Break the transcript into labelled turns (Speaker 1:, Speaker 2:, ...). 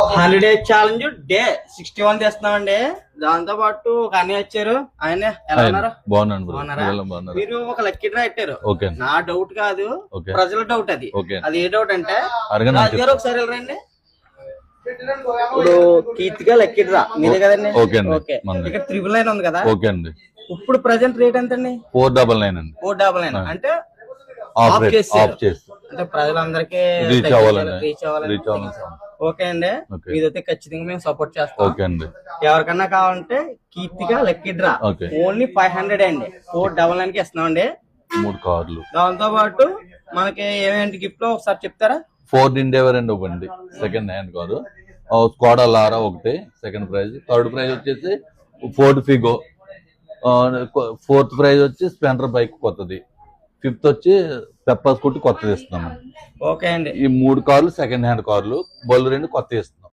Speaker 1: 100 days challenge day 61 తెస్తున్నామండి. దాంతో పాటు ఒక అన్నయ్య వచ్చారు. ఆయన ఎలా ఉన్నారు?
Speaker 2: బాగున్నారా?
Speaker 1: మీరు ఒక లక్కీ డ్రా పెట్టారు. నా డౌట్ కాదు, ప్రజల డౌట్. అది ఏ డౌట్ అంటే, రాజుగారు ఒకసారి రండి. ఇప్పుడు కీర్తిగా లక్కీ డ్రా మీరే కదండి? ఓకే. ఇక్కడ 999 ఉంది కదా? ఇప్పుడు ప్రజెంట్ రేట్ ఎంత అండి?
Speaker 2: 499 అండి.
Speaker 1: 499 అంటే ఆఫ్ చేస్తారు. అంటే ప్రజలందరికీ రీచ్ అవ్వాలని. ఓకే అండి, ఇదైతే ఖచ్చితంగా మేము సపోర్ట్ చేస్తాం. ఎవరికన్నా కావాలంటే కీర్తిగా లక్కీ డ్రా ఓన్లీ 500 అండి. 499 కి ఇస్తున్నామండి
Speaker 2: 3 కార్లు.
Speaker 1: దాంతో పాటు మనకి ఏమేంటి గిఫ్ట్ లో ఒకసారి చెప్తారా?
Speaker 2: ఫోర్డ్ ఇండేవర్ అండి ఒకటి, సెకండ్ హ్యాండ్ కాదు. స్కోడా లారా ఒకటి సెకండ్ ప్రైజ్. థర్డ్ ప్రైజ్ వచ్చేసి ఫోర్డ్ ఫిగో. ఫోర్త్ ప్రైజ్ వచ్చి స్ప్లెండర్ బైక్ కొత్తది. ఫిఫ్త్ వచ్చి పెప్పర్ స్కూటీ కొత్తది ఇస్తున్నాము.
Speaker 1: ఓకే అండి.
Speaker 2: ఈ 3 కార్లు సెకండ్ హ్యాండ్ కార్లు, బళ్ళు 2 కొత్త ఇస్తున్నాం.